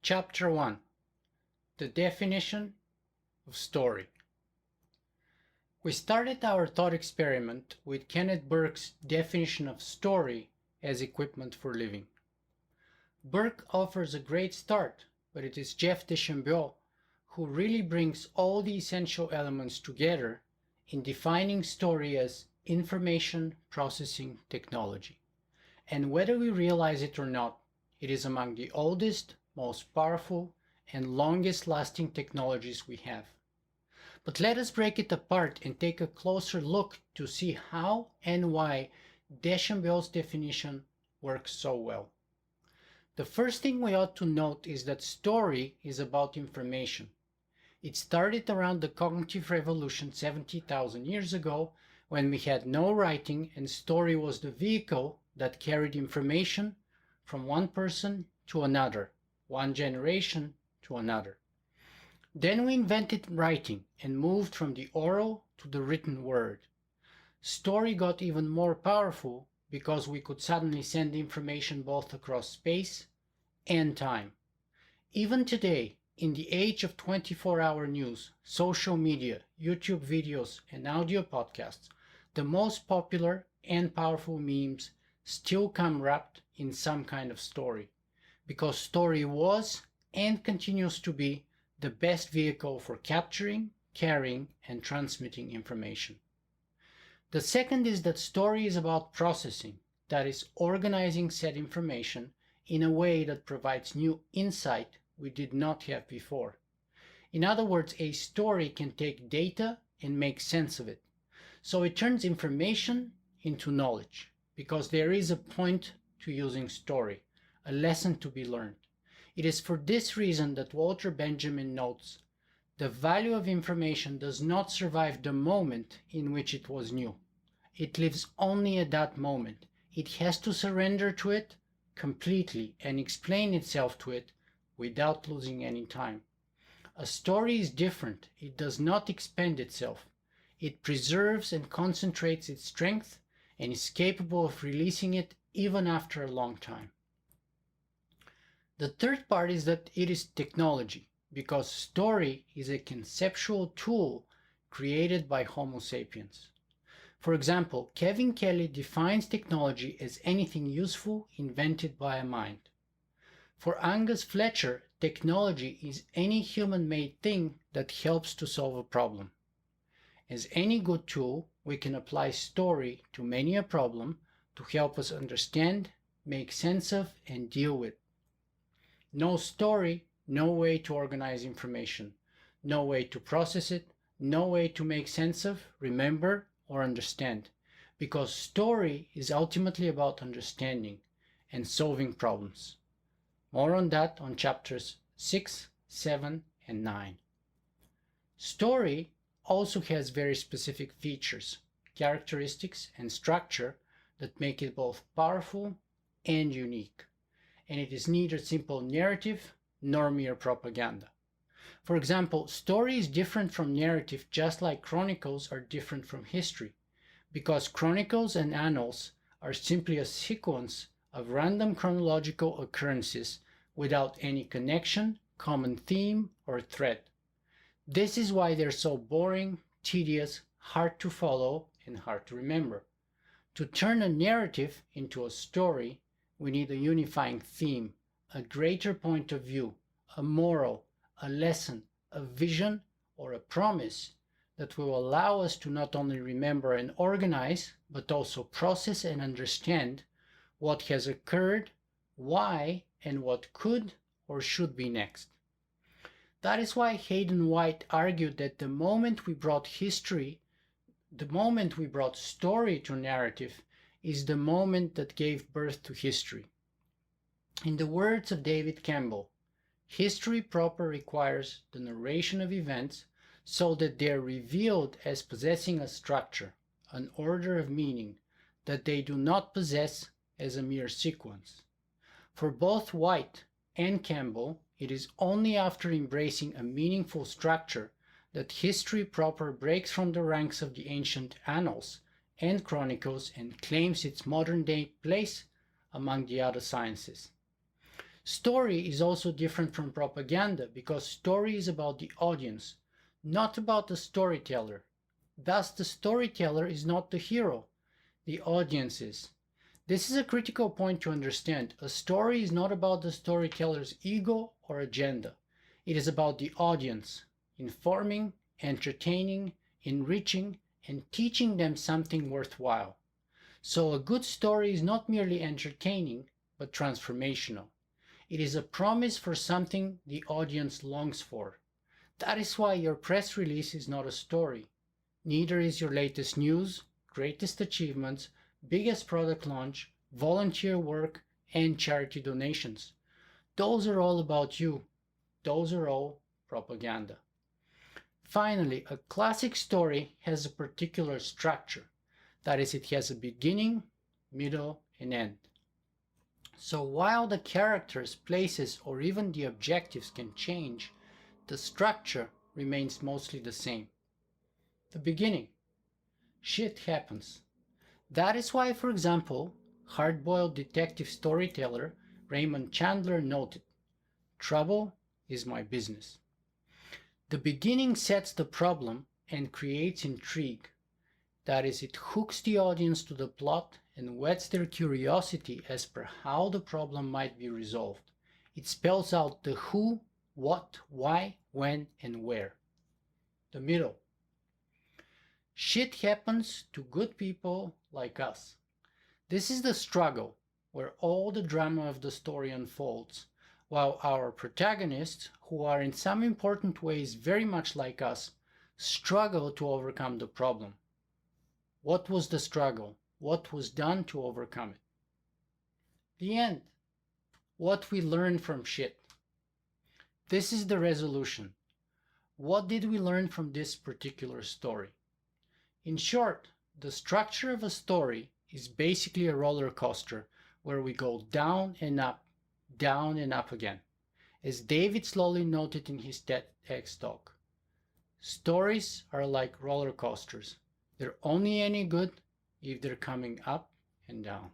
Chapter 1: The Definition of Story. We started our thought experiment with Kenneth Burke's definition of story as equipment for living. Burke offers a great start, but it is Jeff DeChambeau who really brings all the essential elements together in defining story as information processing technology. And whether we realize it or not, it is among the oldest, most powerful, and longest lasting technologies we have. But let us break it apart and take a closer look to see how and why DeChambeau's definition works so well. The first thing we ought to note is that story is about information. It started around the cognitive revolution 70,000 years ago, when we had no writing and story was the vehicle that carried information from one person to another, one generation to another. Then we invented writing and moved from the oral to the written word. Story got even more powerful because we could suddenly send information both across space and time. Even today, in the age of 24-hour news, social media, YouTube videos, and audio podcasts, the most popular and powerful memes still come wrapped in some kind of story, because story was and continues to be the best vehicle for capturing, carrying, and transmitting information. The second is that story is about processing, that is, organizing said information in a way that provides new insight we did not have before. In other words, a story can take data and make sense of it. So it turns information into knowledge, because there is a point to using story, a lesson to be learned. It is for this reason that Walter Benjamin notes, "The value of information does not survive the moment in which it was new. It lives only at that moment. It has to surrender to it completely and explain itself to it without losing any time." A story is different. It does not expand itself. It preserves and concentrates its strength and is capable of releasing it even after a long time. The third part is that it is technology, because story is a conceptual tool created by Homo sapiens. For example, Kevin Kelly defines technology as anything useful invented by a mind. For Angus Fletcher, technology is any human-made thing that helps to solve a problem. As any good tool, we can apply story to many a problem to help us understand, make sense of, and deal with. No story, no way to organize information, no way to process it, no way to make sense of, remember, or understand, because story is ultimately about understanding and solving problems. More on that on chapters 6, 7, and 9. Story also has very specific features, characteristics, and structure that make it both powerful and unique. And it is neither simple narrative nor mere propaganda. For example, story is different from narrative, just like chronicles are different from history, because chronicles and annals are simply a sequence of random chronological occurrences without any connection, common theme, or thread. This is why they're so boring, tedious, hard to follow, and hard to remember. To turn a narrative into a story, we need a unifying theme, a greater point of view, a moral, a lesson, a vision, or a promise that will allow us to not only remember and organize, but also process and understand what has occurred, why, and what could or should be next. That is why Hayden White argued that the moment we brought story to narrative is the moment that gave birth to history. In the words of David Campbell, history proper requires the narration of events so that they are revealed as possessing a structure, an order of meaning, that they do not possess as a mere sequence. For both White and Campbell, it is only after embracing a meaningful structure that history proper breaks from the ranks of the ancient annals and chronicles and claims its modern-day place among the other sciences. Story is also different from propaganda because story is about the audience, not about the storyteller. Thus, the storyteller is not the hero, the audience is. This is a critical point to understand. A story is not about the storyteller's ego or agenda. It is about the audience, informing, entertaining, enriching, and teaching them something worthwhile. So a good story is not merely entertaining, but transformational. It is a promise for something the audience longs for. That is why your press release is not a story. Neither is your latest news, greatest achievements, biggest product launch, volunteer work, and charity donations. Those are all about you. Those are all propaganda. Finally, a classic story has a particular structure. That is, it has a beginning, middle, and end. So while the characters, places, or even the objectives can change, the structure remains mostly the same. The beginning. Shit happens. That is why, for example, hard-boiled detective storyteller Raymond Chandler noted, "Trouble is my business." The beginning sets the problem and creates intrigue. That is, it hooks the audience to the plot and whets their curiosity as per how the problem might be resolved. It spells out the who, what, why, when, and where. The middle. Shit happens to good people like us. This is the struggle, where all the drama of the story unfolds, while our protagonists, who are in some important ways very much like us, struggle to overcome the problem. What was the struggle? What was done to overcome it? The end. What we learned from shit. This is the resolution. What did we learn from this particular story? In short, the structure of a story is basically a roller coaster where we go down and up again. As David slowly noted in his TEDx talk, stories are like roller coasters. They're only any good if they're coming up and down.